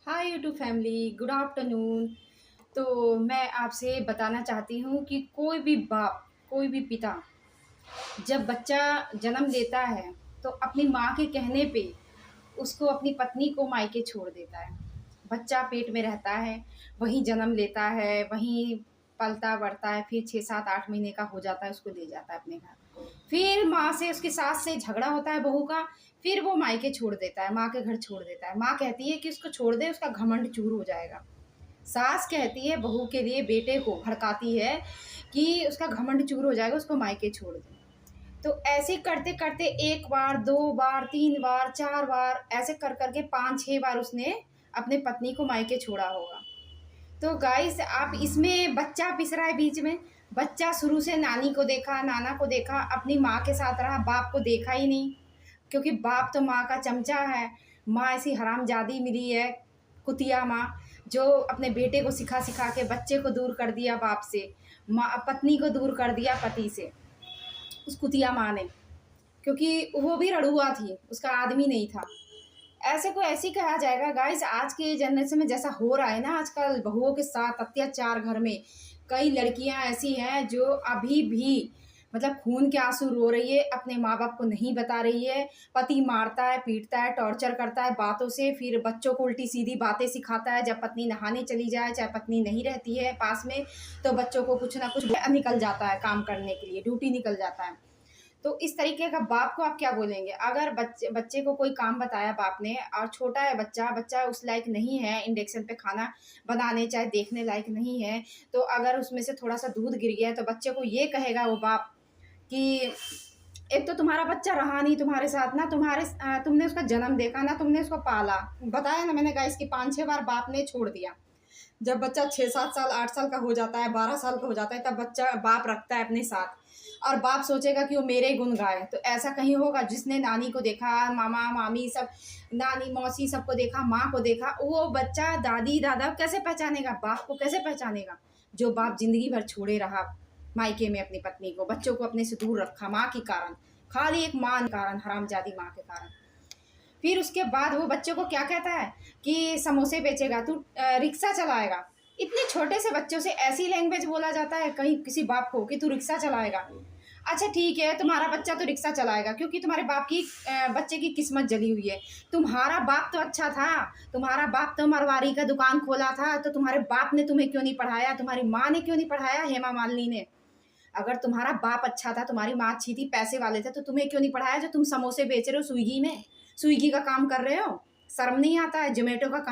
Hi YouTube family, good afternoon. तो मैं आपसे बताना चाहती हूँ कि कोई भी बाप, कोई भी पिता जब बच्चा जन्म लेता है तो अपनी माँ के कहने पे उसको अपनी पत्नी को मायके छोड़ देता है। बच्चा पेट में रहता है, वहीं जन्म लेता है, वहीं पलता बढ़ता है, फिर 6 7 8 महीने का हो जाता है, उसको ले जाता है अपने घर। फिर माँ से, उसकी सास से झगड़ा होता है बहू का, फिर वो मायके छोड़ देता है, माँ के घर छोड़ देता है। माँ कहती है कि उसको छोड़ दे, उसका घमंड चूर हो जाएगा। सास कहती है बहू के लिए, बेटे को भड़काती है कि उसका घमंड चूर हो जाएगा, उसको मायके छोड़ दे। तो ऐसे करते करते 1 बार, 2 बार, 3 बार, 4 बार, ऐसे कर करके 5 6 बार उसने अपने पत्नी को मायके छोड़ा होगा। तो गाइस, आप इसमें बच्चा पिस रहा है बीच में। बच्चा शुरू से नानी को देखा, नाना को देखा, अपनी माँ के साथ रहा, बाप को देखा ही नहीं। क्योंकि बाप तो माँ का चमचा है। माँ ऐसी हरामजादी मिली है, कुतिया माँ, जो अपने बेटे को सिखा सिखा के बच्चे को दूर कर दिया बाप से, माँ पत्नी को दूर कर दिया पति से, उस कुतिया माँ ने। क्योंकि वो भी रड़ुआ थी, उसका आदमी नहीं था। ऐसे को ऐसे ही कहा जाएगा गाइस। आज के जनरेशन में जैसा हो रहा है ना आजकल, बहुओं के साथ अत्याचार घर में, कई लड़कियां ऐसी हैं जो अभी भी मतलब खून के आंसू रो रही है, अपने माँ बाप को नहीं बता रही है। पति मारता है, पीटता है, टॉर्चर करता है बातों से, फिर बच्चों को उल्टी सीधी बातें सिखाता है। जब पत्नी नहाने चली जाए, चाहे पत्नी नहीं रहती है पास में, तो बच्चों को कुछ ना कुछ निकल जाता है, काम करने के लिए ड्यूटी निकल जाता है। तो इस तरीके का बाप को आप क्या बोलेंगे? अगर बच्चे बच्चे को कोई काम बताया बाप ने, और छोटा है बच्चा, बच्चा उस लायक नहीं है इंडक्शन पे खाना बनाने, चाहे देखने लायक नहीं है, तो अगर उसमें से थोड़ा सा दूध गिर गया है तो बच्चे को ये कहेगा वो बाप कि एक तो तुम्हारा बच्चा रहा नहीं तुम्हारे साथ ना, तुमने उसका जन्म देखा ना, तुमने उसको पाला। बताया ना मैंने गाइस कि 5 6 बार बाप ने छोड़ दिया। जब बच्चा 6 7 साल, 8 साल का हो जाता है, 12 साल का हो जाता है, तब बच्चा बाप रखता है अपने साथ, और बाप सोचेगा कि वो मेरे गुण गाए। तो ऐसा कहीं होगा? जिसने नानी को देखा, मामा मामी सब, नानी मौसी सबको देखा, माँ को देखा, वो बच्चा दादी दादा कैसे पहचानेगा? बाप को कैसे पहचानेगा? जो बाप जिंदगी भर छोड़े रहा मायके में अपनी पत्नी को, बच्चों को अपने से दूर रखा माँ के कारण, खाली एक माँ के कारण, हरामजादी माँ के कारण। फिर उसके बाद वो बच्चों को क्या कहता है कि समोसे बेचेगा, तू रिक्शा चलाएगा। इतने छोटे से बच्चों से ऐसी लैंग्वेज बोला जाता है कहीं किसी बाप को कि तू रिक्शा चलाएगा। अच्छा ठीक है, तुम्हारा बच्चा तो रिक्शा चलाएगा क्योंकि तुम्हारे बाप की बच्चे की किस्मत जली हुई है। तुम्हारा बाप तो अच्छा था, तुम्हारा बाप तो मरवारी का दुकान खोला था, तो तुम्हारे बाप ने तुम्हें क्यों नहीं पढ़ाया? तुम्हारी माँ ने क्यों नहीं पढ़ाया? हेमा मालिनी ने। अगर तुम्हारा बाप अच्छा था, तुम्हारी माँ अच्छी थी, पैसे वाले थे, तो तुम्हें क्यों नहीं पढ़ाया? जो तुम समोसे बेच रहे हो स्विगी में, स्विगी का काम कर रहे हो, शर्म नहीं आता है? जोमेटो का काम